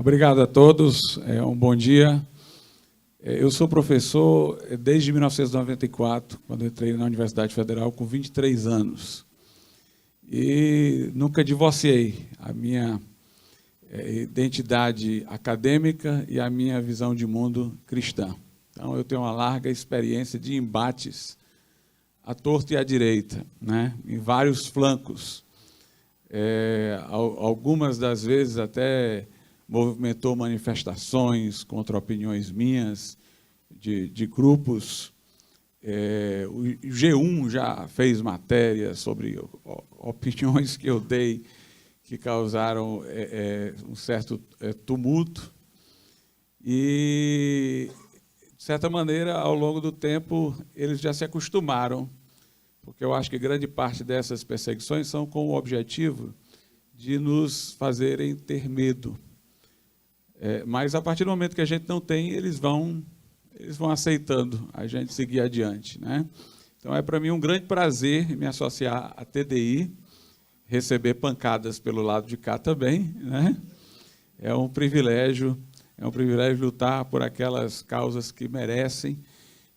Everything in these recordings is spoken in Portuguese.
Obrigado a todos, um bom dia. Eu sou professor desde 1994, quando entrei na Universidade Federal, com 23 anos. E nunca divorciei a minha identidade acadêmica e a minha visão de mundo cristã. Então, eu tenho uma larga experiência de embates à torta e à direita, né, em vários flancos. Algumas das vezes até movimentou manifestações contra opiniões minhas, de grupos. O G1 já fez matéria sobre opiniões que eu dei que causaram um certo tumulto. E, de certa maneira, ao longo do tempo, eles já se acostumaram, porque eu acho que grande parte dessas perseguições são com o objetivo de nos fazerem ter medo. Mas, a partir do momento que a gente não tem, eles vão aceitando a gente seguir adiante, né? Então, é para mim um grande prazer me associar à TDI, receber pancadas pelo lado de cá também, né? É um privilégio lutar por aquelas causas que merecem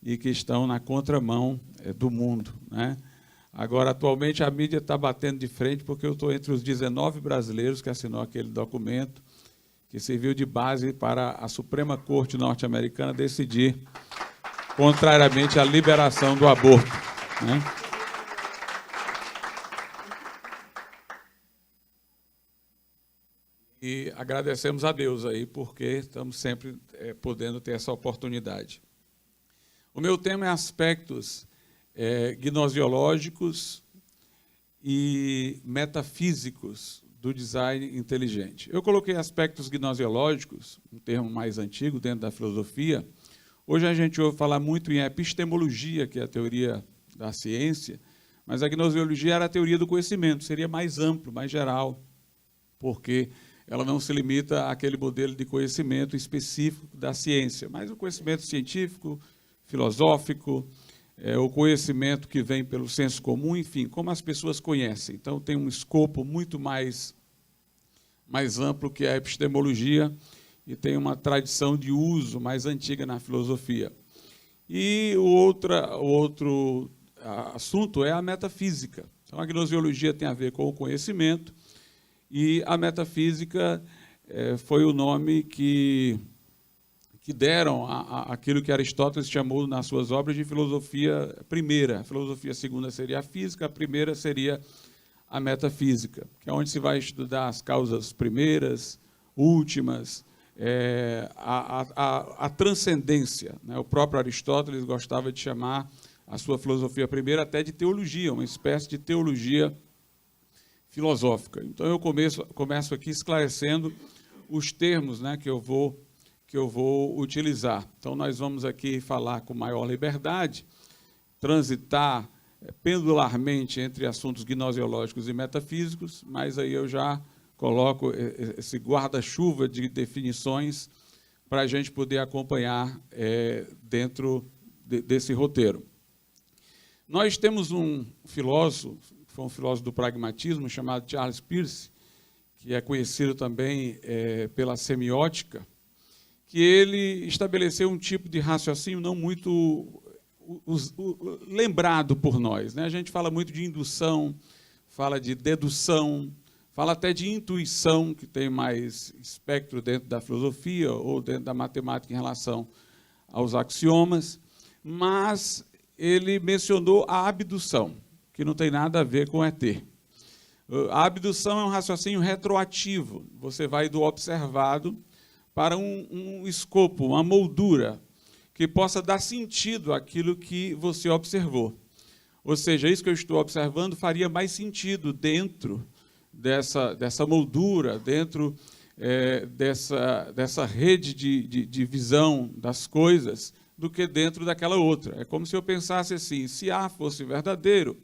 e que estão na contramão do mundo, né? Agora, atualmente, a mídia está batendo de frente porque eu estou entre os 19 brasileiros que assinou aquele documento que serviu de base para a Suprema Corte norte-americana decidir contrariamente à liberação do aborto, né? E agradecemos a Deus aí, porque estamos sempre podendo ter essa oportunidade. O meu tema é aspectos gnosiológicos e metafísicos do design inteligente. Eu coloquei aspectos gnosiológicos, um termo mais antigo dentro da filosofia. Hoje a gente ouve falar muito em epistemologia, que é a teoria da ciência, mas a gnosiologia era a teoria do conhecimento, seria mais amplo, mais geral, porque ela não se limita àquele modelo de conhecimento específico da ciência, mas o conhecimento científico, filosófico, o conhecimento que vem pelo senso comum, enfim, como as pessoas conhecem. Então, tem um escopo muito mais amplo que a epistemologia e tem uma tradição de uso mais antiga na filosofia. E o outro assunto é a metafísica. Então, a gnosiologia tem a ver com o conhecimento e a metafísica foi o nome que deram aquilo que Aristóteles chamou nas suas obras de filosofia primeira. A filosofia segunda seria a física, a primeira seria a metafísica, que é onde se vai estudar as causas primeiras, últimas, a transcendência, né? O próprio Aristóteles gostava de chamar a sua filosofia primeira até de teologia, uma espécie de teologia filosófica. Então, eu começo aqui esclarecendo os termos, né, que eu vou utilizar. Então, nós vamos aqui falar com maior liberdade, transitar pendularmente entre assuntos gnosiológicos e metafísicos, mas aí eu já coloco esse guarda-chuva de definições para a gente poder acompanhar dentro desse roteiro. Nós temos um filósofo, que foi um filósofo do pragmatismo, chamado Charles Peirce, que é conhecido também pela semiótica, que ele estabeleceu um tipo de raciocínio não muito lembrado por nós, né? A gente fala muito de indução, fala de dedução, fala até de intuição, que tem mais espectro dentro da filosofia ou dentro da matemática em relação aos axiomas, mas ele mencionou a abdução, que não tem nada a ver com ET. A abdução é um raciocínio retroativo, você vai do observado para um escopo, uma moldura, que possa dar sentido àquilo que você observou. Ou seja, isso que eu estou observando faria mais sentido dentro dessa moldura, dentro dessa rede de visão das coisas, do que dentro daquela outra. É como se eu pensasse assim, se A fosse verdadeiro,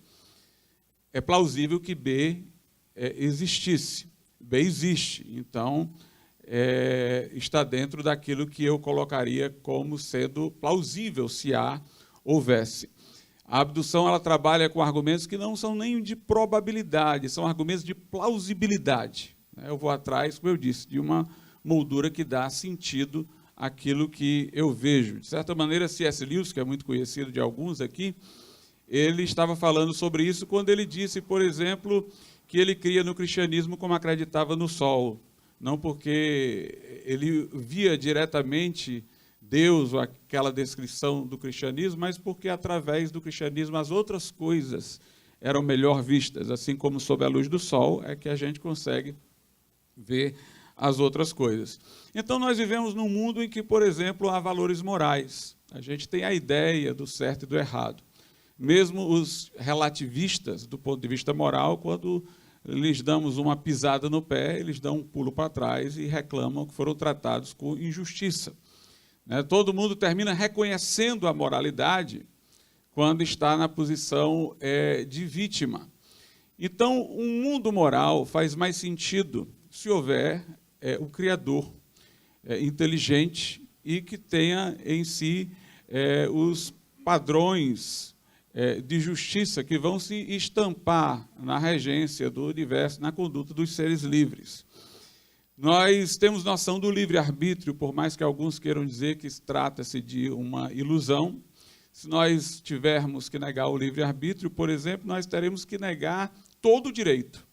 é plausível que B existisse. B existe, então está dentro daquilo que eu colocaria como sendo plausível se A houvesse. A abdução ela trabalha com argumentos que não são nem de probabilidade, são argumentos de plausibilidade. Eu vou atrás, como eu disse, de uma moldura que dá sentido àquilo que eu vejo. De certa maneira, C.S. Lewis, que é muito conhecido de alguns aqui, ele estava falando sobre isso quando ele disse, por exemplo, que ele cria no cristianismo como acreditava no sol. Não porque ele via diretamente Deus, ou aquela descrição do cristianismo, mas porque através do cristianismo as outras coisas eram melhor vistas, assim como sob a luz do sol é que a gente consegue ver as outras coisas. Então nós vivemos num mundo em que, por exemplo, há valores morais. A gente tem a ideia do certo e do errado. Mesmo os relativistas, do ponto de vista moral, quando lhes damos uma pisada no pé, eles dão um pulo para trás e reclamam que foram tratados com injustiça. Todo mundo termina reconhecendo a moralidade quando está na posição de vítima. Então, um mundo moral faz mais sentido se houver o Criador inteligente e que tenha em si os padrões de justiça que vão se estampar na regência do universo, na conduta dos seres livres. Nós temos noção do livre-arbítrio, por mais que alguns queiram dizer que trata-se de uma ilusão. Se nós tivermos que negar o livre-arbítrio, por exemplo, nós teremos que negar todo o direito,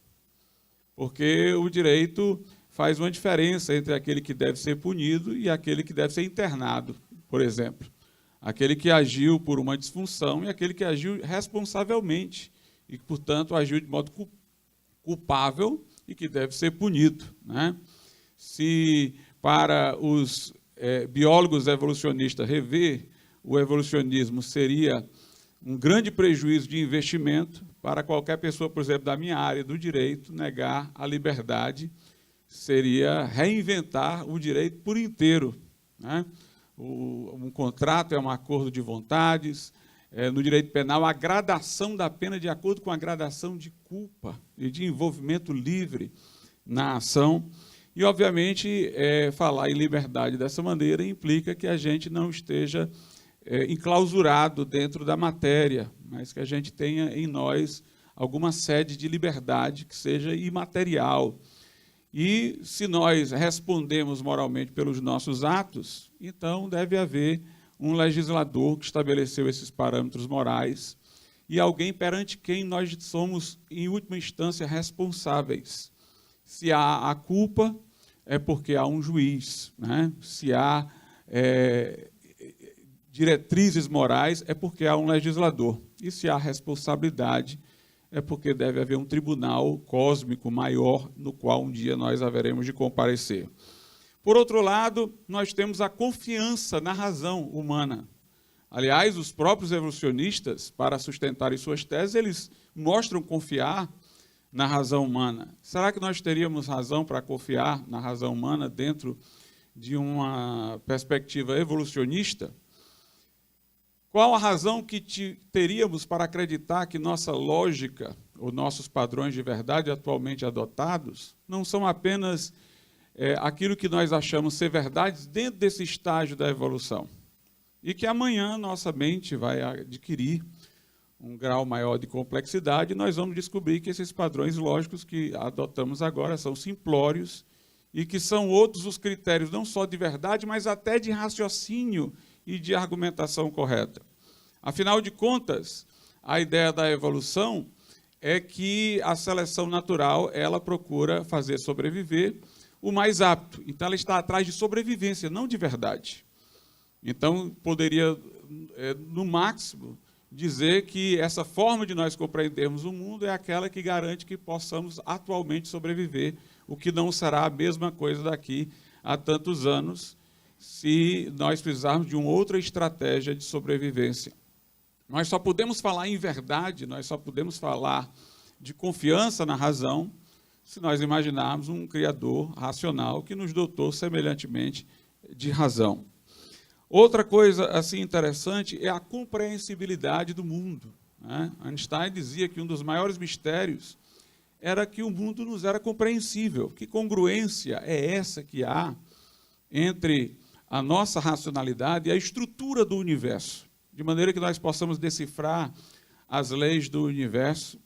porque o direito faz uma diferença entre aquele que deve ser punido e aquele que deve ser internado, por exemplo. Aquele que agiu por uma disfunção e aquele que agiu responsavelmente e que, portanto, agiu de modo culpável e que deve ser punido, Se para os biólogos evolucionistas rever o evolucionismo seria um grande prejuízo de investimento, para qualquer pessoa, por exemplo, da minha área do direito, negar a liberdade seria reinventar o direito por inteiro. Um contrato é um acordo de vontades. No direito penal, a gradação da pena de acordo com a gradação de culpa e de envolvimento livre na ação. E, obviamente, falar em liberdade dessa maneira implica que a gente não esteja enclausurado dentro da matéria, mas que a gente tenha em nós alguma sede de liberdade que seja imaterial. E, se nós respondemos moralmente pelos nossos atos, então deve haver um legislador que estabeleceu esses parâmetros morais e alguém perante quem nós somos, em última instância, responsáveis. Se há a culpa, é porque há um juiz. Se há diretrizes morais, é porque há um legislador. E se há responsabilidade, é porque deve haver um tribunal cósmico maior no qual um dia nós haveremos de comparecer. Por outro lado, nós temos a confiança na razão humana. Aliás, os próprios evolucionistas, para sustentarem suas teses, eles mostram confiar na razão humana. Será que nós teríamos razão para confiar na razão humana dentro de uma perspectiva evolucionista? Qual a razão que teríamos para acreditar que nossa lógica, ou nossos padrões de verdade atualmente adotados, não são apenas aquilo que nós achamos ser verdades dentro desse estágio da evolução? E que amanhã nossa mente vai adquirir um grau maior de complexidade e nós vamos descobrir que esses padrões lógicos que adotamos agora são simplórios e que são outros os critérios, não só de verdade, mas até de raciocínio e de argumentação correta. Afinal de contas, a ideia da evolução é que a seleção natural ela procura fazer sobreviver o mais apto. Então, ela está atrás de sobrevivência, não de verdade. Então, poderia, no máximo, dizer que essa forma de nós compreendermos o mundo é aquela que garante que possamos atualmente sobreviver, o que não será a mesma coisa daqui a tantos anos, se nós precisarmos de uma outra estratégia de sobrevivência. Nós só podemos falar em verdade, nós só podemos falar de confiança na razão, se nós imaginarmos um Criador racional que nos dotou semelhantemente de razão. Outra coisa assim interessante é a compreensibilidade do mundo. Einstein dizia que um dos maiores mistérios era que o mundo nos era compreensível. Que congruência é essa que há entre a nossa racionalidade e a estrutura do universo, de maneira que nós possamos decifrar as leis do universo,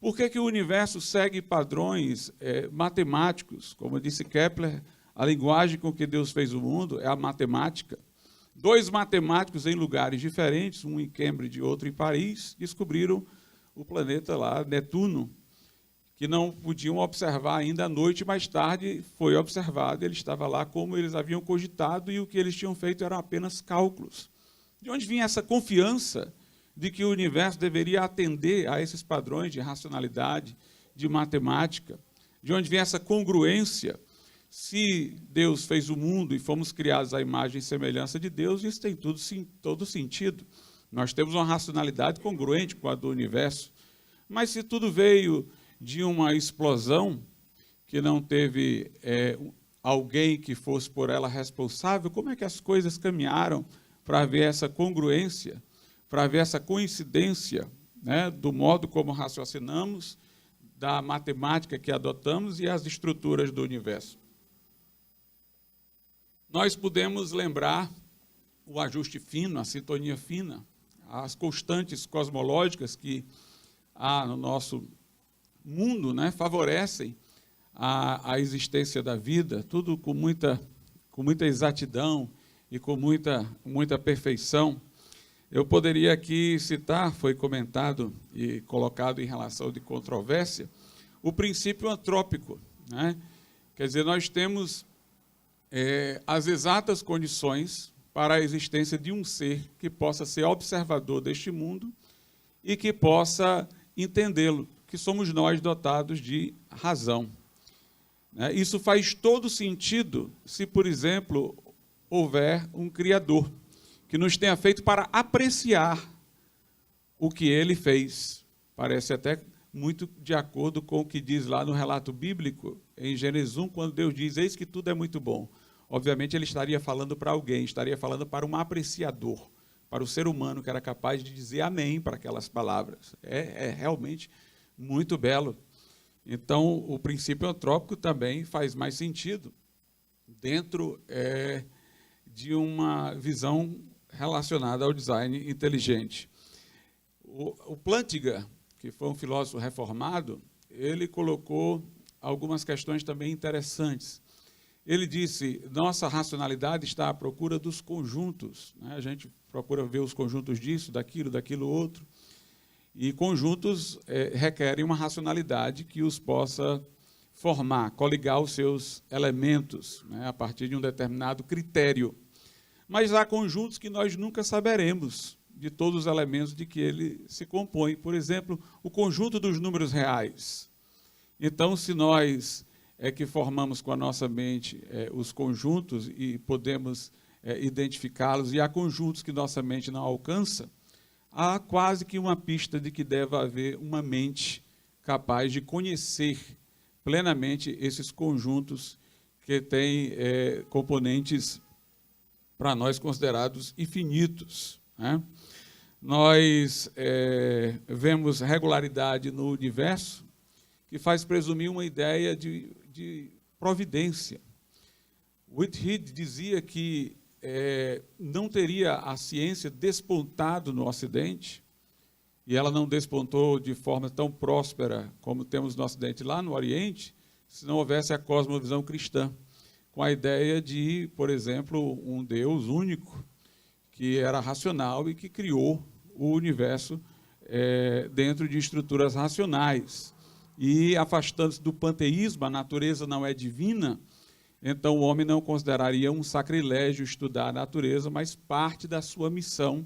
Por que o universo segue padrões matemáticos? Como disse Kepler, a linguagem com que Deus fez o mundo é a matemática. Dois matemáticos em lugares diferentes, um em Cambridge e outro em Paris, descobriram o planeta lá, Netuno, que não podiam observar ainda à noite, mais tarde foi observado, ele estava lá como eles haviam cogitado e o que eles tinham feito eram apenas cálculos. De onde vinha essa confiança de que o universo deveria atender a esses padrões de racionalidade, de matemática? De onde vinha essa congruência? Se Deus fez o mundo e fomos criados à imagem e semelhança de Deus, isso tem todo sentido. Nós temos uma racionalidade congruente com a do universo. Mas se tudo veio de uma explosão que não teve alguém que fosse por ela responsável, como é que as coisas caminharam para haver essa congruência, para haver essa coincidência, né, do modo como raciocinamos, da matemática que adotamos e as estruturas do universo? Nós podemos lembrar o ajuste fino, a sintonia fina, as constantes cosmológicas que há no nosso mundo, né, favorecem a existência da vida, tudo com muita exatidão e com muita perfeição. Eu poderia aqui citar, foi comentado e colocado em relação de controvérsia, o princípio antrópico, né? Quer dizer, nós temos as exatas condições para a existência de um ser que possa ser observador deste mundo e que possa entendê-lo, que somos nós dotados de razão. Isso faz todo sentido se, por exemplo, houver um Criador que nos tenha feito para apreciar o que ele fez. Parece até muito de acordo com o que diz lá no relato bíblico, em Gênesis 1, quando Deus diz, eis que tudo é muito bom. Obviamente, ele estaria falando para alguém, estaria falando para um apreciador, para o ser humano que era capaz de dizer amém para aquelas palavras. É realmente muito belo. Então, o princípio antrópico também faz mais sentido dentro de uma visão relacionada ao design inteligente. O Plantinga, que foi um filósofo reformado, ele colocou algumas questões também interessantes. Ele disse, nossa racionalidade está à procura dos conjuntos, né? A gente procura ver os conjuntos disso, daquilo outro, e conjuntos requerem uma racionalidade que os possa formar, coligar os seus elementos, né, a partir de um determinado critério. Mas há conjuntos que nós nunca saberemos de todos os elementos de que ele se compõe. Por exemplo, o conjunto dos números reais. Então, se nós que formamos com a nossa mente os conjuntos e podemos identificá-los, e há conjuntos que nossa mente não alcança, há quase que uma pista de que deve haver uma mente capaz de conhecer plenamente esses conjuntos que têm componentes para nós considerados infinitos, né? Nós vemos regularidade no universo que faz presumir uma ideia de providência. Whitehead dizia que não teria a ciência despontado no Ocidente, e ela não despontou de forma tão próspera como temos no Ocidente lá no Oriente, se não houvesse a cosmovisão cristã, com a ideia de, por exemplo, um Deus único, que era racional e que criou o universo dentro de estruturas racionais. E, afastando-se do panteísmo, a natureza não é divina, então o homem não consideraria um sacrilégio estudar a natureza, mas parte da sua missão,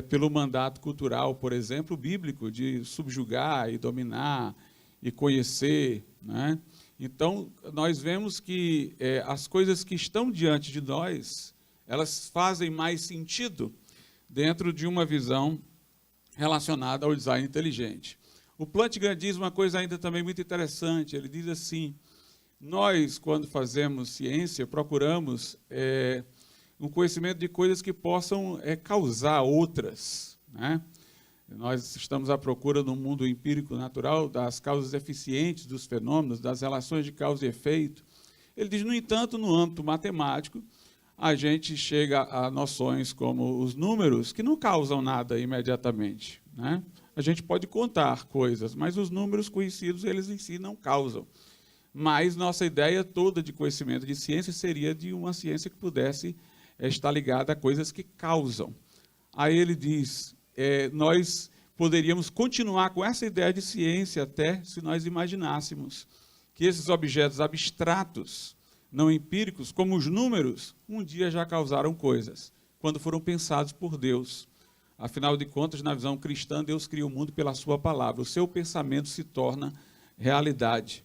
pelo mandato cultural, por exemplo, bíblico, de subjugar e dominar e conhecer, né? Então, nós vemos que as coisas que estão diante de nós, elas fazem mais sentido dentro de uma visão relacionada ao design inteligente. O Plantinga diz uma coisa ainda também muito interessante. Ele diz assim, nós, quando fazemos ciência, procuramos um conhecimento de coisas que possam causar outras, né? Nós estamos à procura no mundo empírico natural das causas eficientes dos fenômenos, das relações de causa e efeito. Ele diz, no entanto, no âmbito matemático, a gente chega a noções como os números, que não causam nada imediatamente, né? a gente pode contar coisas, mas os números conhecidos, eles em si não causam. Mas nossa ideia toda de conhecimento de ciência seria de uma ciência que pudesse estar ligada a coisas que causam. Aí ele diz, nós poderíamos continuar com essa ideia de ciência até se nós imaginássemos que esses objetos abstratos, não empíricos, como os números, um dia já causaram coisas, quando foram pensados por Deus. Afinal de contas, na visão cristã, Deus cria o mundo pela sua palavra. O seu pensamento se torna realidade.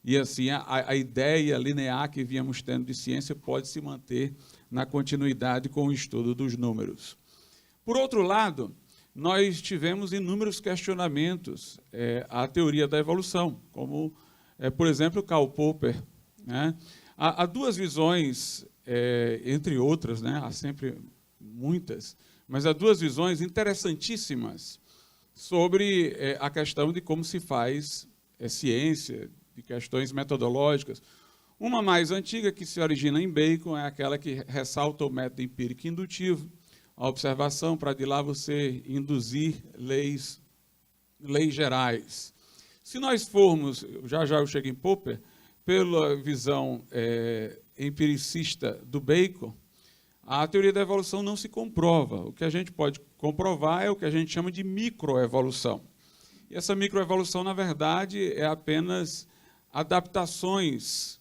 E assim, a ideia linear que víamos tendo de ciência pode se manter na continuidade com o estudo dos números. Por outro lado, nós tivemos inúmeros questionamentos à teoria da evolução, como, por exemplo, Karl Popper, né? Há duas visões, entre outras, né? Há sempre muitas, mas há duas visões interessantíssimas sobre a questão de como se faz ciência, de questões metodológicas. Uma mais antiga, que se origina em Bacon, é aquela que ressalta o método empírico indutivo, a observação para de lá você induzir leis gerais. Se nós formos, já eu chego em Popper, pela visão empiricista do Bacon, a teoria da evolução não se comprova. O que a gente pode comprovar é o que a gente chama de microevolução. E essa microevolução, na verdade, é apenas adaptações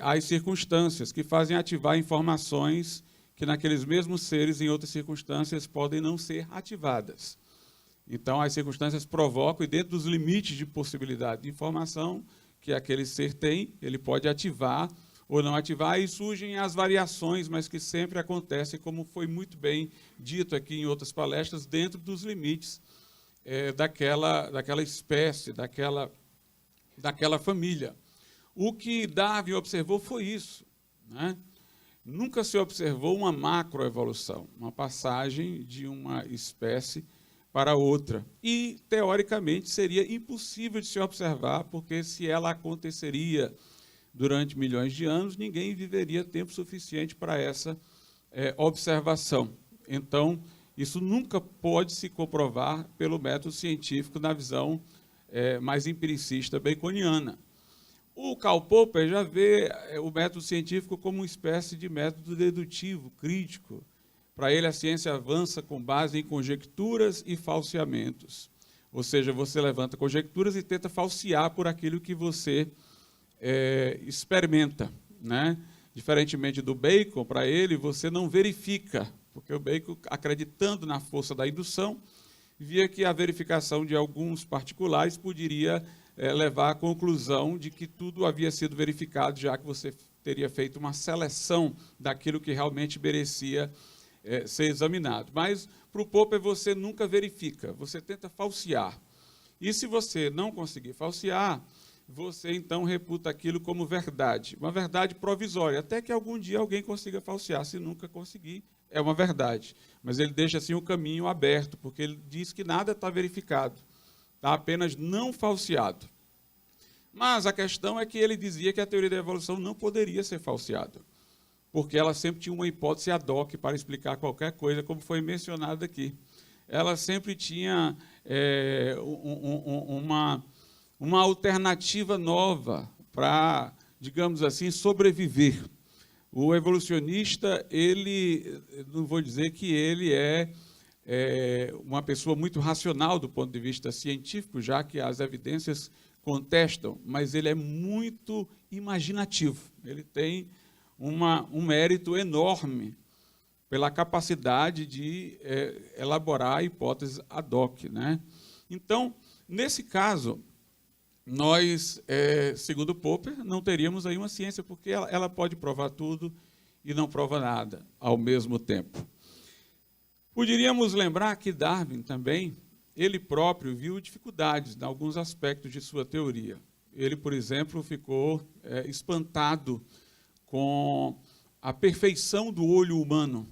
às circunstâncias, que fazem ativar informações que naqueles mesmos seres, em outras circunstâncias, podem não ser ativadas. Então, as circunstâncias provocam, e dentro dos limites de possibilidade de informação que aquele ser tem, ele pode ativar ou não ativar, e surgem as variações, mas que sempre acontecem, como foi muito bem dito aqui em outras palestras, dentro dos limites daquela espécie, daquela família. O que Darwin observou foi isso, né? Nunca se observou uma macroevolução, uma passagem de uma espécie para outra. E, teoricamente, seria impossível de se observar, porque se ela aconteceria durante milhões de anos, ninguém viveria tempo suficiente para essa observação. Então, isso nunca pode se comprovar pelo método científico na visão mais empiricista baconiana. O Karl Popper já vê o método científico como uma espécie de método dedutivo, crítico. Para ele, a ciência avança com base em conjecturas e falseamentos. Ou seja, você levanta conjecturas e tenta falsear por aquilo que você experimenta, né? Diferentemente do Bacon, para ele, você não verifica, porque o Bacon, acreditando na força da indução, via que a verificação de alguns particulares poderia levar à conclusão de que tudo havia sido verificado, já que você teria feito uma seleção daquilo que realmente merecia ser examinado. Mas, para o Popper, você nunca verifica, você tenta falsear. E se você não conseguir falsear, você então reputa aquilo como verdade, uma verdade provisória, até que algum dia alguém consiga falsear. Se nunca conseguir, é uma verdade. Mas ele deixa assim o caminho aberto, porque ele diz que nada está verificado, está apenas não falseado. Mas a questão é que ele dizia que a teoria da evolução não poderia ser falseada, porque ela sempre tinha uma hipótese ad hoc para explicar qualquer coisa, como foi mencionado aqui. Ela sempre tinha uma alternativa nova para, digamos assim, sobreviver. O evolucionista, ele, não vou dizer que ele é uma pessoa muito racional do ponto de vista científico, já que as evidências contestam, mas ele é muito imaginativo. Ele tem um mérito enorme pela capacidade de elaborar hipóteses ad hoc, né? Então, nesse caso, nós, segundo Popper, não teríamos aí uma ciência, porque ela pode provar tudo e não prova nada ao mesmo tempo. Poderíamos lembrar que Darwin também, ele próprio viu dificuldades em alguns aspectos de sua teoria. Ele, por exemplo, ficou espantado com a perfeição do olho humano.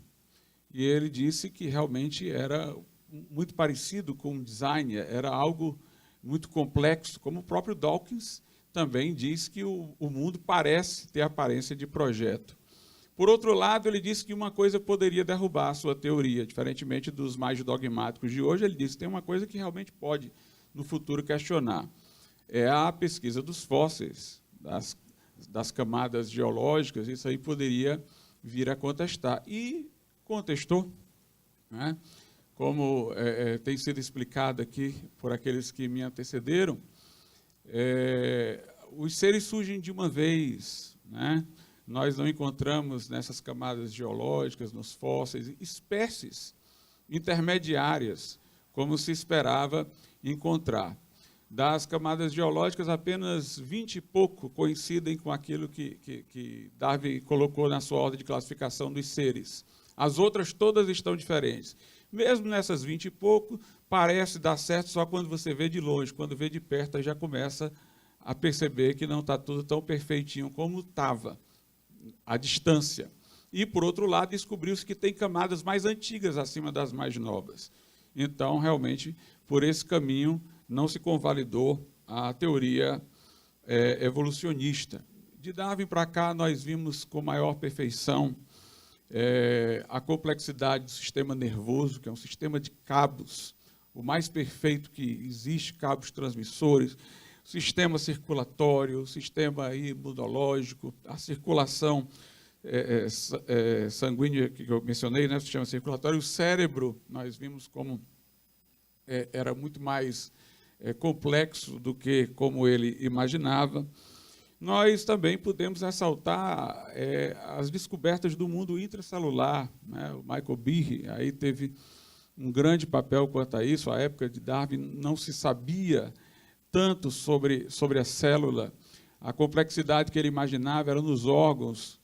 E ele disse que realmente era muito parecido com o design, era algo muito complexo, como o próprio Dawkins também diz que o mundo parece ter aparência de projeto. Por outro lado, ele disse que uma coisa poderia derrubar a sua teoria, diferentemente dos mais dogmáticos de hoje. Ele disse que tem uma coisa que realmente pode, no futuro, questionar. É a pesquisa dos fósseis, das camadas geológicas. Isso aí poderia vir a contestar. E contestou, né? Como tem sido explicado aqui por aqueles que me antecederam, os seres surgem de uma vez, né? Nós não encontramos nessas camadas geológicas, nos fósseis, espécies intermediárias, como se esperava encontrar. Das camadas geológicas, apenas 20 e pouco coincidem com aquilo que Darwin colocou na sua ordem de classificação dos seres. As outras todas estão diferentes. Mesmo nessas 20 e pouco, parece dar certo só quando você vê de longe. Quando vê de perto, aí já começa a perceber que não está tudo tão perfeitinho como estava, à distância. E, por outro lado, descobriu-se que tem camadas mais antigas acima das mais novas. Então, realmente, por esse caminho, não se convalidou a teoria evolucionista. De Darwin para cá, nós vimos com maior perfeição a complexidade do sistema nervoso, que é um sistema de cabos, o mais perfeito que existe, cabos transmissores, sistema circulatório, sistema imunológico, a circulação sanguínea que eu mencionei, né, o sistema circulatório, o cérebro, nós vimos como era muito mais complexo do que como ele imaginava. Nós também podemos ressaltar as descobertas do mundo intracelular, né? O Michael Behe aí teve um grande papel quanto a isso. À época de Darwin não se sabia tanto sobre a célula. A complexidade que ele imaginava era nos órgãos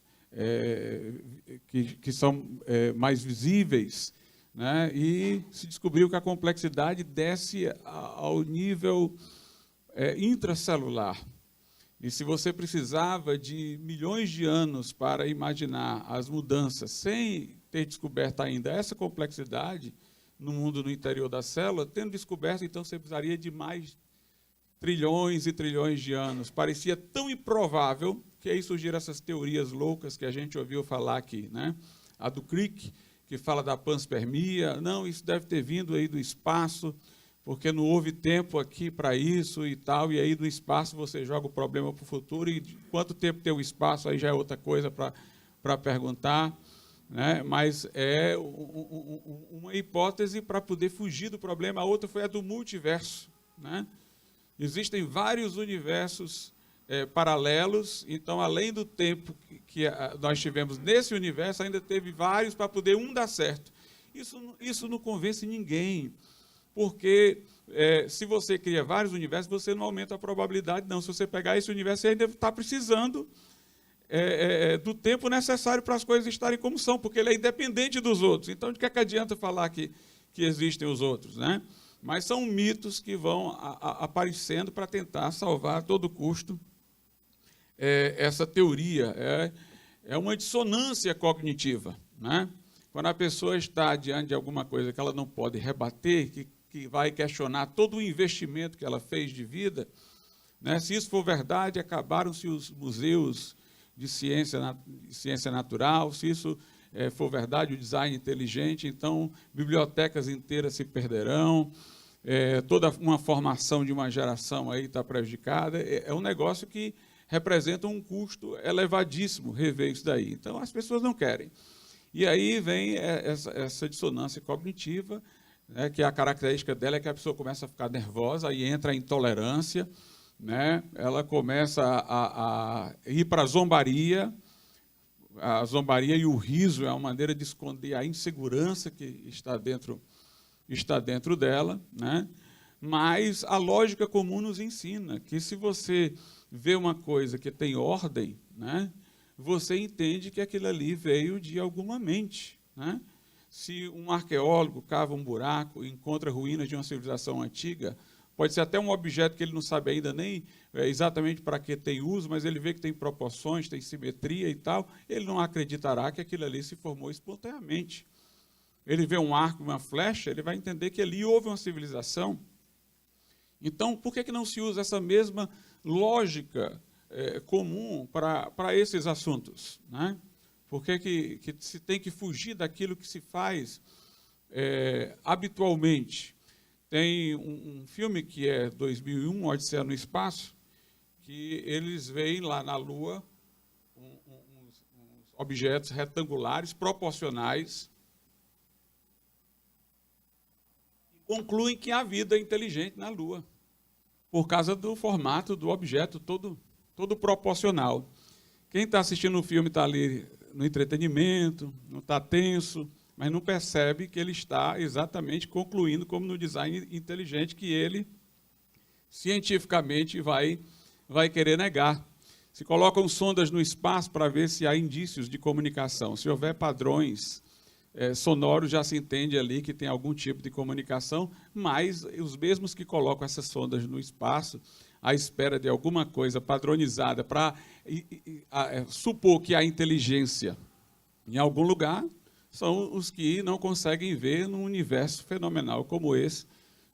que são mais visíveis, né? E se descobriu que a complexidade desce ao nível intracelular. E se você precisava de milhões de anos para imaginar as mudanças sem ter descoberto ainda essa complexidade no mundo no interior da célula, tendo descoberto, então você precisaria de mais trilhões e trilhões de anos. Parecia tão improvável que aí surgiram essas teorias loucas que a gente ouviu falar aqui, né? A do Crick, que fala da panspermia. Não, isso deve ter vindo aí do espaço, porque não houve tempo aqui para isso e tal, e aí do espaço você joga o problema para o futuro, e quanto tempo tem o espaço, aí já é outra coisa para perguntar, né? Mas é uma hipótese para poder fugir do problema. A outra foi a do multiverso, né? Existem vários universos paralelos, então, além do tempo que nós tivemos nesse universo, ainda teve vários para poder um dar certo. Isso não convence ninguém, porque se você cria vários universos, você não aumenta a probabilidade, não. Se você pegar esse universo, você ainda está precisando do tempo necessário para as coisas estarem como são, porque ele é independente dos outros. Então, de que adianta falar que existem os outros, né? Mas são mitos que vão aparecendo para tentar salvar a todo custo essa teoria. É uma dissonância cognitiva, né? Quando a pessoa está diante de alguma coisa que ela não pode rebater, que vai questionar todo o investimento que ela fez de vida, né? Se isso for verdade, acabaram-se os museus de ciência natural. Se isso for verdade, o design inteligente, então bibliotecas inteiras se perderão, toda uma formação de uma geração aí está prejudicada. É um negócio que representa um custo elevadíssimo rever isso daí. Então, as pessoas não querem. E aí vem essa dissonância cognitiva, né, que a característica dela é que a pessoa começa a ficar nervosa, aí entra a intolerância, né, ela começa a ir para a zombaria e o riso é uma maneira de esconder a insegurança que está dentro dela, né? Mas a lógica comum nos ensina que se você vê uma coisa que tem ordem, né, você entende que aquilo ali veio de alguma mente, né? Se um arqueólogo cava um buraco e encontra ruínas de uma civilização antiga, pode ser até um objeto que ele não sabe ainda nem exatamente para que tem uso, mas ele vê que tem proporções, tem simetria e tal, ele não acreditará que aquilo ali se formou espontaneamente. Ele vê um arco, uma flecha, ele vai entender que ali houve uma civilização. Então, por que não se usa essa mesma lógica comum para esses assuntos, né? Por que se tem que fugir daquilo que se faz habitualmente? Tem um filme que é 2001, Odisseia no Espaço, que eles veem lá na Lua uns objetos retangulares, proporcionais, e concluem que há vida inteligente na Lua, por causa do formato do objeto todo proporcional. Quem está assistindo o filme está ali no entretenimento, não está tenso, mas não percebe que ele está exatamente concluindo, como no design inteligente, que ele cientificamente vai querer negar. Se colocam sondas no espaço para ver se há indícios de comunicação. Se houver padrões sonoros, já se entende ali que tem algum tipo de comunicação, mas os mesmos que colocam essas sondas no espaço, à espera de alguma coisa padronizada para supor que há inteligência em algum lugar, são os que não conseguem ver num universo fenomenal como esse,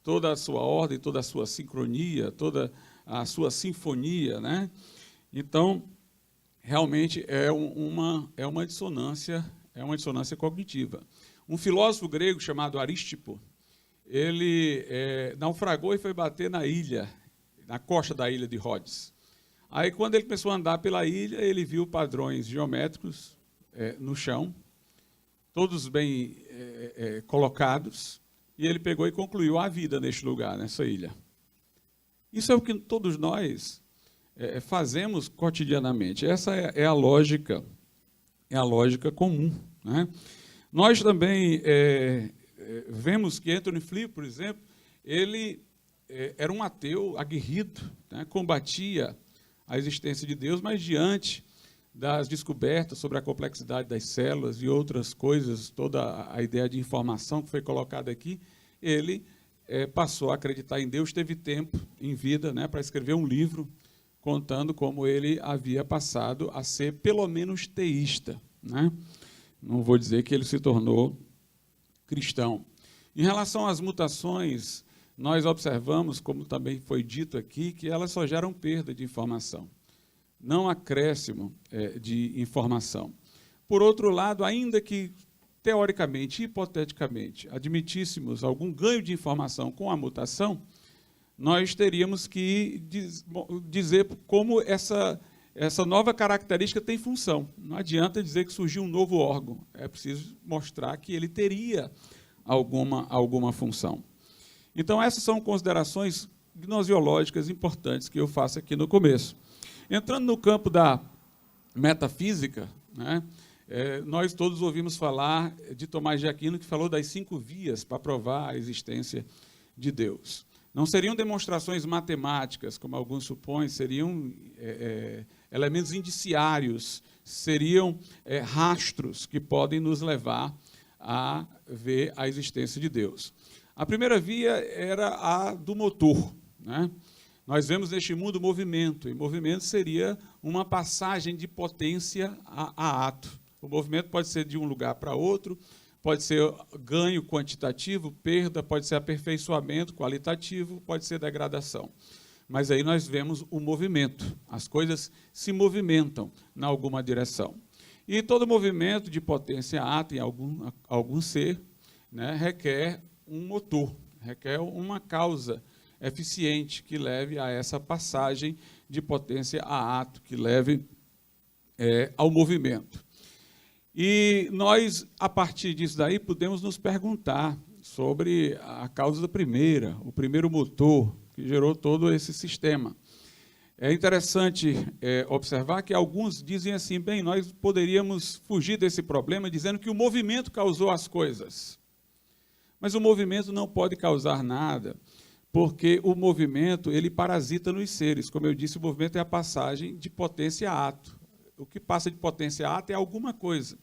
toda a sua ordem, toda a sua sincronia, toda a sua sinfonia, né? Então, realmente é uma dissonância cognitiva. Um filósofo grego chamado Arístipo, ele naufragou e foi bater na ilha, na costa da ilha de Rhodes. Aí, quando ele começou a andar pela ilha, ele viu padrões geométricos no chão, todos bem colocados, e ele pegou e concluiu a vida neste lugar, nessa ilha. Isso é o que todos nós fazemos cotidianamente. Essa é a lógica comum, né? Nós também vemos que Anthony Flew, por exemplo, ele era um ateu aguerrido, né? Combatia a existência de Deus, mas diante das descobertas sobre a complexidade das células e outras coisas, toda a ideia de informação que foi colocada aqui, ele passou a acreditar em Deus, teve tempo em vida, né, para escrever um livro contando como ele havia passado a ser pelo menos teísta, né? Não vou dizer que ele se tornou cristão. Em relação às mutações, nós observamos, como também foi dito aqui, que elas só geram perda de informação, não acréscimo de informação. Por outro lado, ainda que teoricamente, hipoteticamente, admitíssemos algum ganho de informação com a mutação, nós teríamos que dizer como essa nova característica tem função. Não adianta dizer que surgiu um novo órgão, é preciso mostrar que ele teria alguma função. Então, essas são considerações gnosiológicas importantes que eu faço aqui no começo. Entrando no campo da metafísica, né, nós todos ouvimos falar de Tomás de Aquino, que falou das 5 vias para provar a existência de Deus. Não seriam demonstrações matemáticas, como alguns supõem, seriam elementos indiciários, seriam rastros que podem nos levar a ver a existência de Deus. A primeira via era a do motor, né? Nós vemos neste mundo movimento, e movimento seria uma passagem de potência a ato. O movimento pode ser de um lugar para outro, pode ser ganho quantitativo, perda, pode ser aperfeiçoamento qualitativo, pode ser degradação. Mas aí nós vemos o movimento, as coisas se movimentam em alguma direção. E todo movimento de potência a ato em algum ser, né, requer um motor, requer uma causa eficiente que leve a essa passagem de potência a ato, que leve ao movimento. E nós, a partir disso daí, podemos nos perguntar sobre a causa da o primeiro motor que gerou todo esse sistema. É interessante observar que alguns dizem assim, bem, nós poderíamos fugir desse problema dizendo que o movimento causou as coisas. Mas o movimento não pode causar nada, porque o movimento ele parasita nos seres. Como eu disse, o movimento é a passagem de potência a ato. O que passa de potência a ato é alguma coisa.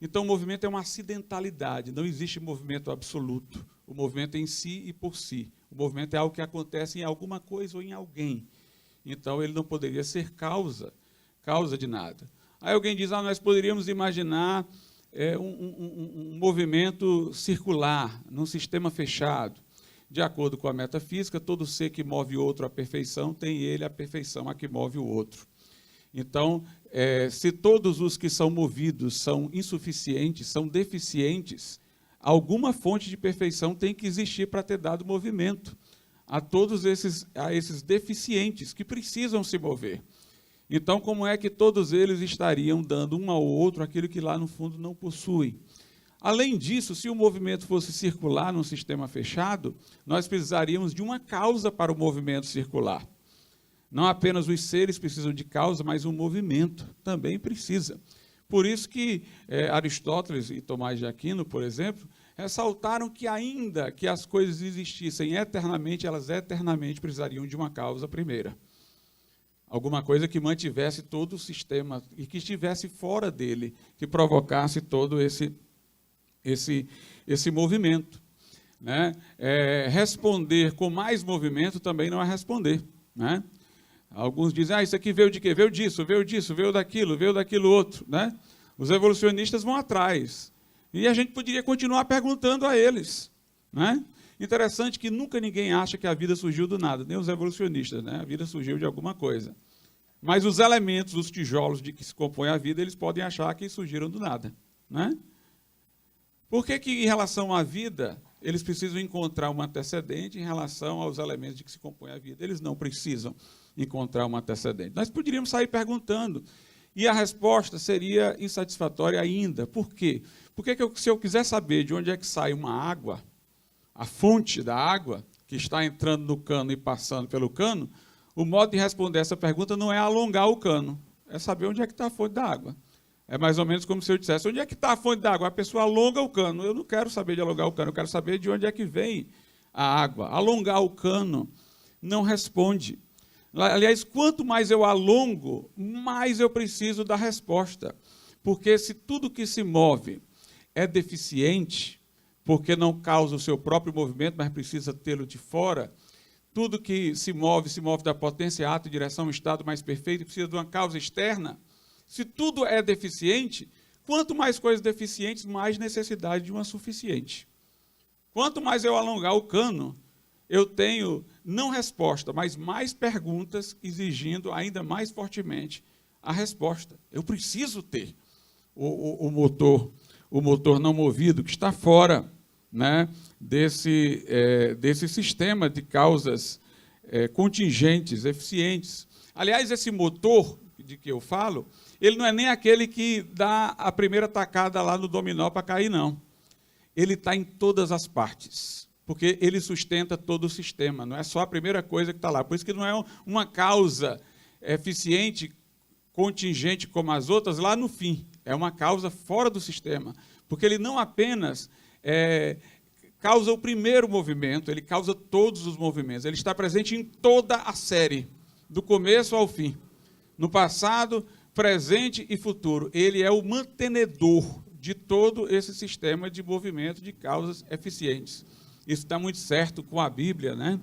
Então, o movimento é uma acidentalidade, não existe movimento absoluto. O movimento é em si e por si. O movimento é algo que acontece em alguma coisa ou em alguém. Então, ele não poderia ser causa de nada. Aí alguém diz, nós poderíamos imaginar um movimento circular, num sistema fechado. De acordo com a metafísica, todo ser que move outro à perfeição, tem ele a perfeição a que move o outro. Então, se todos os que são movidos são insuficientes, são deficientes, alguma fonte de perfeição tem que existir para ter dado movimento a todos esses deficientes que precisam se mover. Então, como é que todos eles estariam dando um ao outro aquilo que lá no fundo não possuem? Além disso, se o movimento fosse circular num sistema fechado, nós precisaríamos de uma causa para o movimento circular. Não apenas os seres precisam de causa, mas o movimento também precisa. Por isso que Aristóteles e Tomás de Aquino, por exemplo, ressaltaram que ainda que as coisas existissem eternamente, elas eternamente precisariam de uma causa primeira. Alguma coisa que mantivesse todo o sistema e que estivesse fora dele, que provocasse todo esse movimento. Né? Responder com mais movimento também não é responder. Né? Alguns dizem, isso aqui veio de quê? Veio disso, veio daquilo outro. Né? Os evolucionistas vão atrás. E a gente poderia continuar perguntando a eles. Né? Interessante que nunca ninguém acha que a vida surgiu do nada, nem os evolucionistas. Né? A vida surgiu de alguma coisa. Mas os elementos, os tijolos de que se compõe a vida, eles podem achar que surgiram do nada. Né? Por que, em relação à vida, eles precisam encontrar um antecedente em relação aos elementos de que se compõe a vida? Eles não precisam encontrar um antecedente. Nós poderíamos sair perguntando, e a resposta seria insatisfatória ainda. Por quê? Porque se eu quiser saber de onde é que sai uma água, a fonte da água, que está entrando no cano e passando pelo cano, o modo de responder essa pergunta não é alongar o cano, é saber onde é que está a fonte da água. É mais ou menos como se eu dissesse, onde é que está a fonte da água? A pessoa alonga o cano. Eu não quero saber de alongar o cano, eu quero saber de onde é que vem a água. Alongar o cano não responde. Aliás, quanto mais eu alongo, mais eu preciso da resposta. Porque se tudo que se move é deficiente, porque não causa o seu próprio movimento, mas precisa tê-lo de fora, tudo que se move da potência, ato, direção, estado mais perfeito, e precisa de uma causa externa. Se tudo é deficiente, quanto mais coisas deficientes, mais necessidade de uma suficiente. Quanto mais eu alongar o cano, eu tenho, não resposta, mas mais perguntas exigindo ainda mais fortemente a resposta. Eu preciso ter o motor não movido, que está fora, né, desse sistema de causas contingentes, eficientes. Aliás, esse motor de que eu falo, ele não é nem aquele que dá a primeira tacada lá no dominó para cair, não. Ele está em todas as partes, porque ele sustenta todo o sistema, não é só a primeira coisa que está lá. Por isso que não é uma causa eficiente, contingente como as outras lá no fim. É uma causa fora do sistema, porque ele não apenas causa o primeiro movimento, ele causa todos os movimentos. Ele está presente em toda a série, do começo ao fim. No passado, presente e futuro. Ele é o mantenedor de todo esse sistema de movimento de causas eficientes. Isso está muito certo com a Bíblia, né?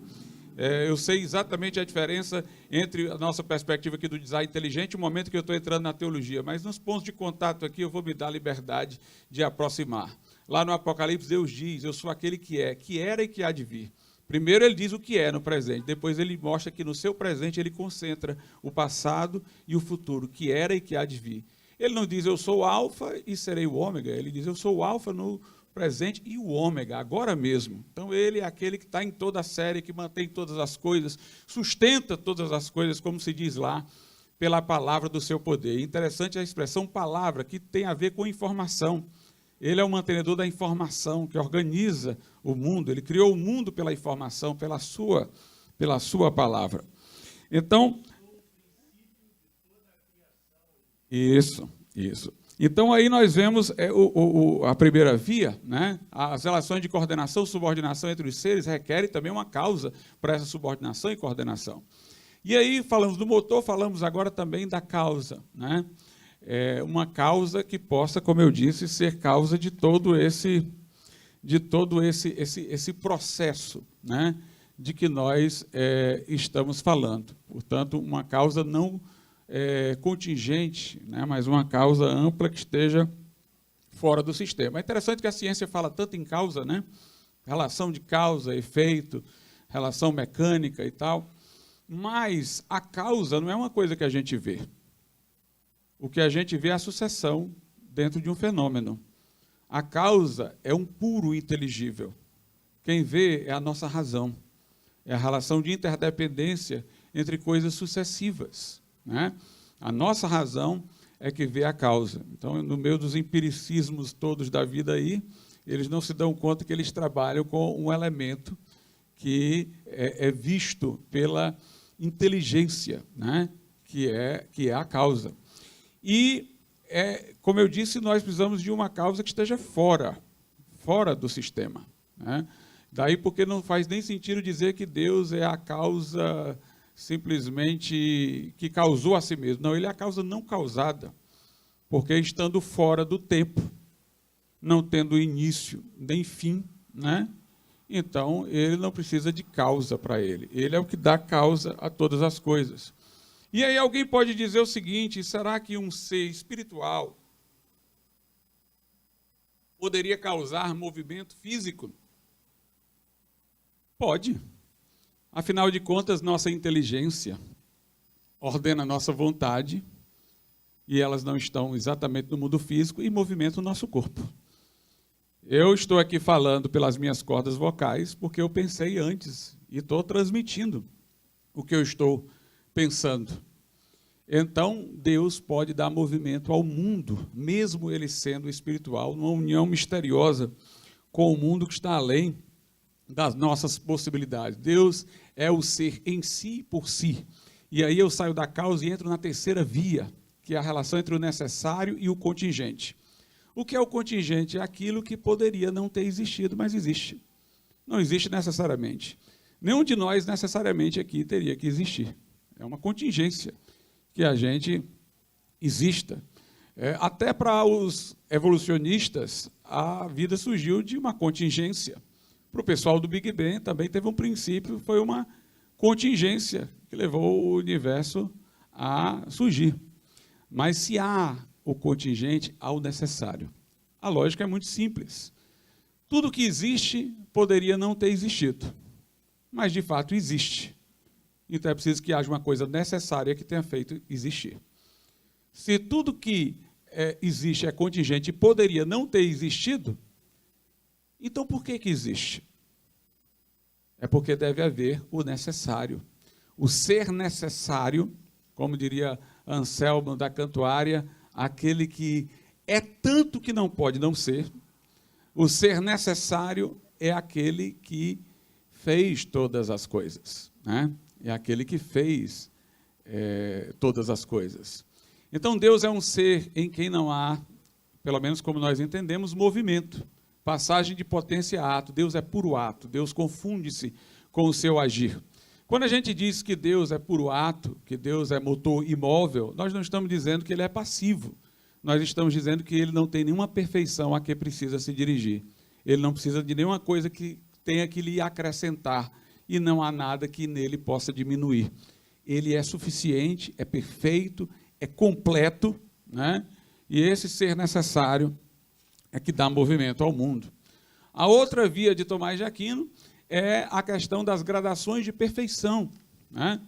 Eu sei exatamente a diferença entre a nossa perspectiva aqui do design inteligente e o momento que eu estou entrando na teologia, mas nos pontos de contato aqui eu vou me dar a liberdade de aproximar. Lá no Apocalipse, Deus diz, eu sou aquele que era e que há de vir. Primeiro ele diz o que é no presente, depois ele mostra que no seu presente ele concentra o passado e o futuro, que era e que há de vir. Ele não diz eu sou o alfa e serei o ômega, ele diz eu sou o alfa no presente e o ômega, agora mesmo. Então ele é aquele que está em toda a série, que mantém todas as coisas, sustenta todas as coisas, como se diz lá, pela palavra do seu poder. Interessante a expressão palavra, que tem a ver com informação. Ele é o mantenedor da informação, que organiza o mundo. Ele criou o mundo pela informação, pela sua palavra. Então, isso. Então, aí nós vemos a primeira via, né? As relações de coordenação, subordinação entre os seres requerem também uma causa para essa subordinação e coordenação. E aí, falamos do motor, falamos agora também da causa, né? Uma causa que possa, como eu disse, ser causa de todo esse processo, né, de que nós estamos falando. Portanto, uma causa não contingente, né, mas uma causa ampla que esteja fora do sistema. É interessante que a ciência fala tanto em causa, né, relação de causa, efeito, relação mecânica e tal, mas a causa não é uma coisa que a gente vê. O que a gente vê é a sucessão dentro de um fenômeno. A causa é um puro inteligível. Quem vê é a nossa razão. É a relação de interdependência entre coisas sucessivas, né? A nossa razão é que vê a causa. Então, no meio dos empiricismos todos da vida aí, eles não se dão conta que eles trabalham com um elemento que é visto pela inteligência, né? que é a causa. E, como eu disse, nós precisamos de uma causa que esteja fora do sistema, né? Daí porque não faz nem sentido dizer que Deus é a causa simplesmente que causou a si mesmo. Não, ele é a causa não causada, porque estando fora do tempo, não tendo início nem fim, né? Então, ele não precisa de causa para ele. Ele é o que dá causa a todas as coisas. E aí alguém pode dizer o seguinte: será que um ser espiritual poderia causar movimento físico? Pode. Afinal de contas, nossa inteligência ordena a nossa vontade e elas não estão exatamente no mundo físico e movimentam o nosso corpo. Eu estou aqui falando pelas minhas cordas vocais porque eu pensei antes e estou transmitindo o que eu estou pensando. Então, Deus pode dar movimento ao mundo, mesmo ele sendo espiritual, numa união misteriosa com o mundo que está além das nossas possibilidades. Deus é o ser em si por si. E aí eu saio da causa e entro na terceira via, que é a relação entre o necessário e o contingente. O que é o contingente? É aquilo que poderia não ter existido, mas existe. Não existe necessariamente. Nenhum de nós necessariamente aqui teria que existir. É uma contingência que a gente exista. Até para os evolucionistas, a vida surgiu de uma contingência. Para o pessoal do Big Bang também teve um princípio, foi uma contingência que levou o universo a surgir. Mas se há o contingente, há o necessário. A lógica é muito simples. Tudo que existe poderia não ter existido, mas de fato existe. Então é preciso que haja uma coisa necessária que tenha feito existir. Se tudo que existe é contingente e poderia não ter existido, então por que existe? É porque deve haver o necessário. O ser necessário, como diria Anselmo da Cantuária, aquele que é tanto que não pode não ser. O ser necessário é aquele que fez todas as coisas, né? É aquele que fez todas as coisas. Então, Deus é um ser em quem não há, pelo menos como nós entendemos, movimento. Passagem de potência a ato. Deus é puro ato. Deus confunde-se com o seu agir. Quando a gente diz que Deus é puro ato, que Deus é motor imóvel, nós não estamos dizendo que ele é passivo. Nós estamos dizendo que ele não tem nenhuma perfeição a que precisa se dirigir. Ele não precisa de nenhuma coisa que tenha que lhe acrescentar e não há nada que nele possa diminuir. Ele é suficiente, é perfeito, é completo, né? E esse ser necessário é que dá movimento ao mundo. A outra via de Tomás de Aquino é a questão das gradações de perfeição, né?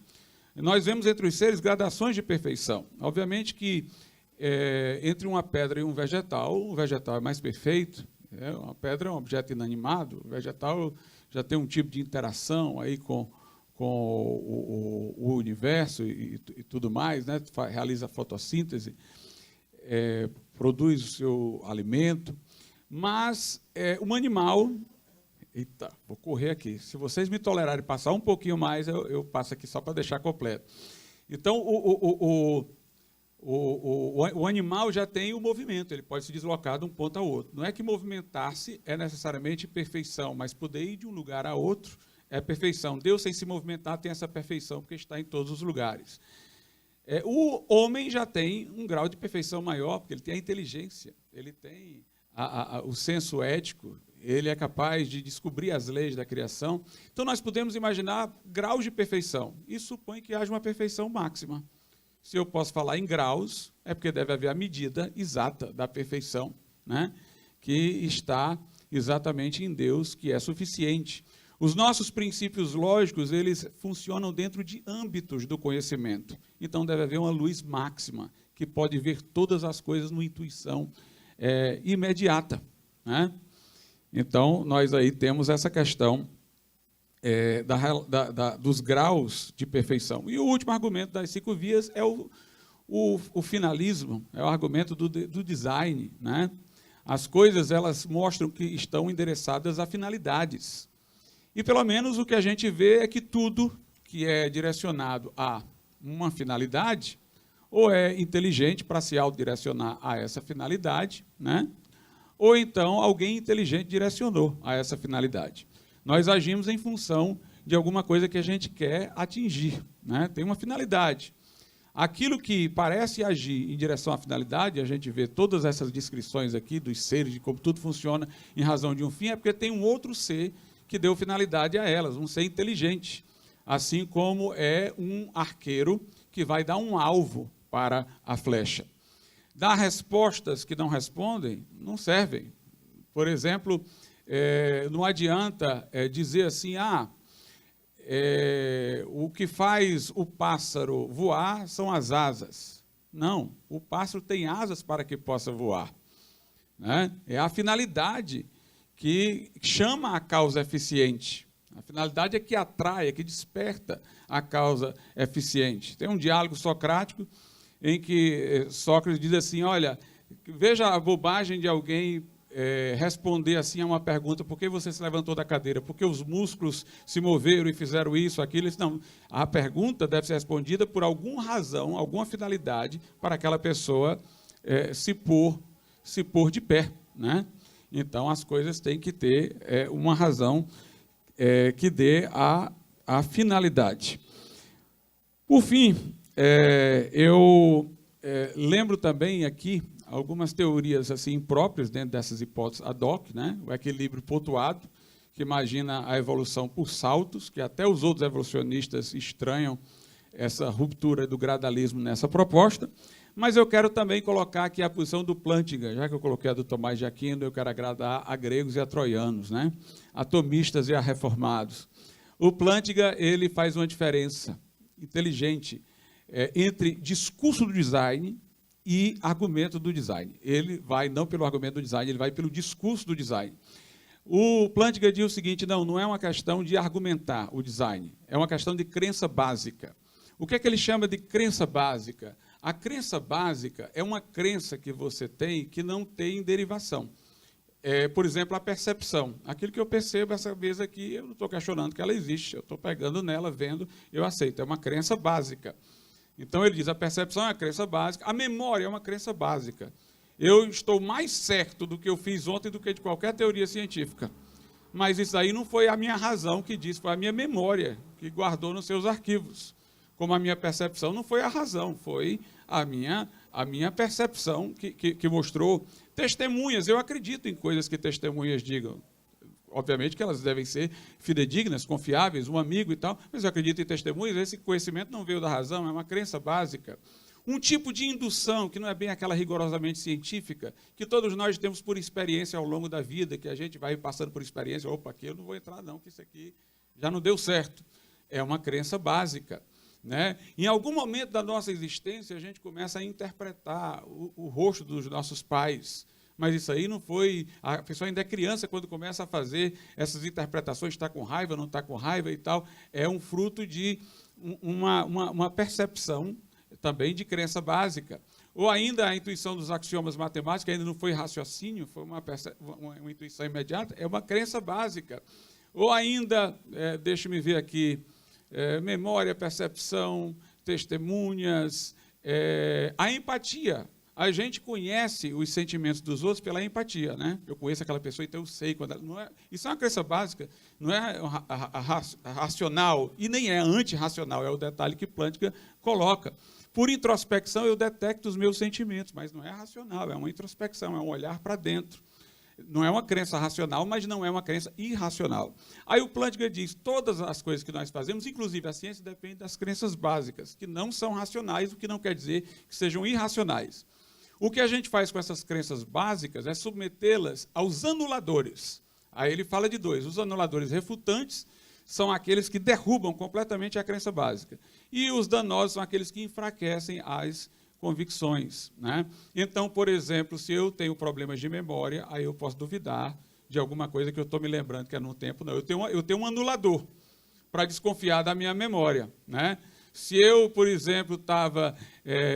Nós vemos entre os seres gradações de perfeição. Obviamente que entre uma pedra e um vegetal, o vegetal é mais perfeito. Uma pedra é um objeto inanimado, o vegetal já tem um tipo de interação aí com o universo e tudo mais, né? Realiza fotossíntese, produz o seu alimento, mas um animal... Eita, vou correr aqui. Se vocês me tolerarem passar um pouquinho mais, eu passo aqui só para deixar completo. Então, o animal já tem o movimento, ele pode se deslocar de um ponto a outro. Não é que movimentar-se é necessariamente perfeição, mas poder ir de um lugar a outro é perfeição. Deus, sem se movimentar, tem essa perfeição, porque está em todos os lugares. O homem já tem um grau de perfeição maior, porque ele tem a inteligência, ele tem o senso ético, ele é capaz de descobrir as leis da criação. Então, nós podemos imaginar graus de perfeição. Isso supõe que haja uma perfeição máxima. Se eu posso falar em graus, é porque deve haver a medida exata da perfeição, né? Que está exatamente em Deus, que é suficiente. Os nossos princípios lógicos, eles funcionam dentro de âmbitos do conhecimento. Então, deve haver uma luz máxima, que pode ver todas as coisas numa intuição imediata, né? Então, nós aí temos essa questão dos graus de perfeição. E o último argumento das 5 vias é o finalismo, é o argumento do design, né? As coisas, elas mostram que estão endereçadas a finalidades. E, pelo menos, o que a gente vê é que tudo que é direcionado a uma finalidade, ou é inteligente para se autodirecionar a essa finalidade, né? Ou então alguém inteligente direcionou a essa finalidade. Nós agimos em função de alguma coisa que a gente quer atingir, né? Tem uma finalidade. Aquilo que parece agir em direção à finalidade, a gente vê todas essas descrições aqui dos seres, de como tudo funciona em razão de um fim, é porque tem um outro ser que deu finalidade a elas, um ser inteligente. Assim como é um arqueiro que vai dar um alvo para a flecha. Dar respostas que não respondem não servem. Por exemplo, não adianta dizer assim, o que faz o pássaro voar são as asas. Não, o pássaro tem asas para que possa voar, né? É a finalidade que chama a causa eficiente. A finalidade é que atrai, é que desperta a causa eficiente. Tem um diálogo socrático em que Sócrates diz assim, olha, veja a bobagem de alguém responder assim a uma pergunta, por que você se levantou da cadeira? Porque os músculos se moveram e fizeram isso, aquilo. Não, a pergunta deve ser respondida por alguma razão, alguma finalidade para aquela pessoa se pôr de pé, né? Então, as coisas têm que ter uma razão que dê a finalidade. Por fim, eu lembro também aqui algumas teorias assim próprias dentro dessas hipóteses ad hoc, né? O equilíbrio pontuado, que imagina a evolução por saltos, que até os outros evolucionistas estranham essa ruptura do gradualismo nessa proposta. Mas eu quero também colocar aqui a posição do Plantinga, já que eu coloquei a do Tomás de Aquino, eu quero agradar a gregos e a troianos, né? A tomistas e a reformados. O Plantinga, ele faz uma diferença inteligente entre discurso do design e argumento do design. Ele vai não pelo argumento do design, ele vai pelo discurso do design. O Plantinga diz o seguinte, não é uma questão de argumentar o design, é uma questão de crença básica. O que é que ele chama de crença básica? A crença básica é uma crença que você tem que não tem derivação. Por exemplo, a percepção. Aquilo que eu percebo, essa mesa aqui, eu não estou questionando que ela existe, eu estou pegando nela, vendo, eu aceito. É uma crença básica. Então, ele diz, a percepção é uma crença básica, a memória é uma crença básica. Eu estou mais certo do que eu fiz ontem do que de qualquer teoria científica. Mas isso aí não foi a minha razão que disse, foi a minha memória que guardou nos seus arquivos. Como a minha percepção não foi a razão, foi a minha percepção que mostrou. Testemunhas, eu acredito em coisas que testemunhas digam. Obviamente que elas devem ser fidedignas, confiáveis, um amigo e tal, mas eu acredito em testemunhas, esse conhecimento não veio da razão, é uma crença básica. Um tipo de indução, que não é bem aquela rigorosamente científica, que todos nós temos por experiência ao longo da vida, que a gente vai passando por experiência, opa, aqui eu não vou entrar não, que isso aqui já não deu certo. É uma crença básica, né? Em algum momento da nossa existência, a gente começa a interpretar o rosto dos nossos pais, mas isso aí não foi... A pessoa ainda é criança quando começa a fazer essas interpretações, está com raiva, não está com raiva e tal, é um fruto de uma percepção também de crença básica. Ou ainda a intuição dos axiomas matemáticos, ainda não foi raciocínio, foi uma intuição imediata, é uma crença básica. Ou ainda, deixa-me ver aqui, memória, percepção, testemunhas, a empatia. A gente conhece os sentimentos dos outros pela empatia, né? Eu conheço aquela pessoa, então eu sei quando ela... Não é, isso é uma crença básica, não é racional e nem é antirracional, é o detalhe que Plantinga coloca. Por introspecção, eu detecto os meus sentimentos, mas não é racional, é uma introspecção, é um olhar para dentro. Não é uma crença racional, mas não é uma crença irracional. Aí o Plantinga diz, todas as coisas que nós fazemos, inclusive a ciência, depende das crenças básicas, que não são racionais, o que não quer dizer que sejam irracionais. O que a gente faz com essas crenças básicas é submetê-las aos anuladores. Aí ele fala de dois. Os anuladores refutantes são aqueles que derrubam completamente a crença básica. E os danosos são aqueles que enfraquecem as convicções, né? Então, por exemplo, se eu tenho problemas de memória, aí eu posso duvidar de alguma coisa que eu estou me lembrando que é num tempo, não. Eu tenho um anulador para desconfiar da minha memória, né? Se eu, por exemplo, estava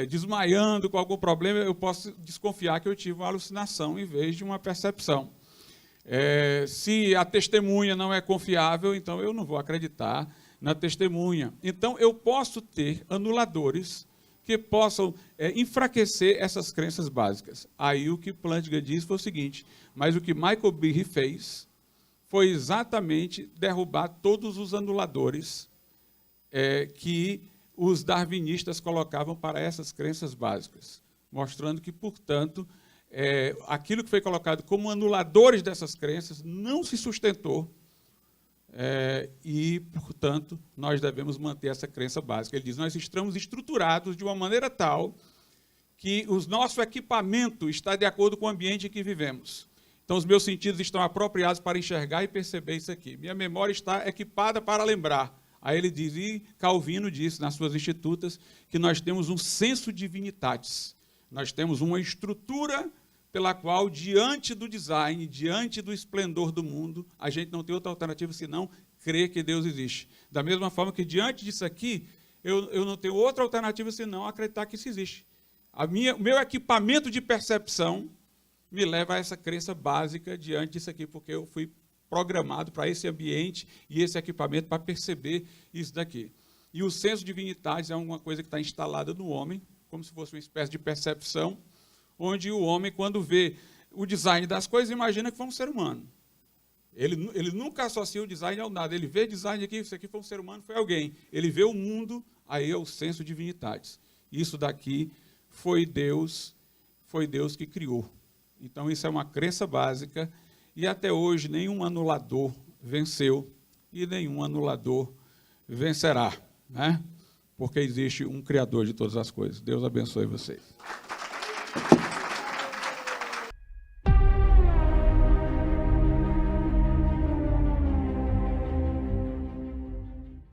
desmaiando com algum problema, eu posso desconfiar que eu tive uma alucinação em vez de uma percepção. Se a testemunha não é confiável, então eu não vou acreditar na testemunha. Então, eu posso ter anuladores que possam enfraquecer essas crenças básicas. Aí o que Plantinga diz foi o seguinte: mas o que Michael Behe fez foi exatamente derrubar todos os anuladores que os darwinistas colocavam para essas crenças básicas, mostrando que, portanto, aquilo que foi colocado como anuladores dessas crenças não se sustentou e, portanto, nós devemos manter essa crença básica. Ele diz: nós estamos estruturados de uma maneira tal que o nosso equipamento está de acordo com o ambiente em que vivemos. Então, os meus sentidos estão apropriados para enxergar e perceber isso aqui. Minha memória está equipada para lembrar. Aí ele diz, e Calvino disse nas suas Institutas, que nós temos um sensu divinitatis. Nós temos uma estrutura pela qual, diante do design, diante do esplendor do mundo, a gente não tem outra alternativa senão crer que Deus existe. Da mesma forma que, diante disso aqui, eu não tenho outra alternativa senão acreditar que isso existe. O meu equipamento de percepção me leva a essa crença básica diante disso aqui, porque eu fui programado para esse ambiente e esse equipamento para perceber isso daqui. E o senso de divinidade é uma coisa que está instalada no homem, como se fosse uma espécie de percepção, onde o homem, quando vê o design das coisas, imagina que foi um ser humano. Ele nunca associa o design ao nada. Ele vê design aqui, isso aqui foi um ser humano, foi alguém. Ele vê o mundo, aí é o senso de divinidade. Isso daqui foi Deus que criou. Então, isso é uma crença básica, e até hoje nenhum anulador venceu e nenhum anulador vencerá, né? Porque existe um Criador de todas as coisas. Deus abençoe vocês.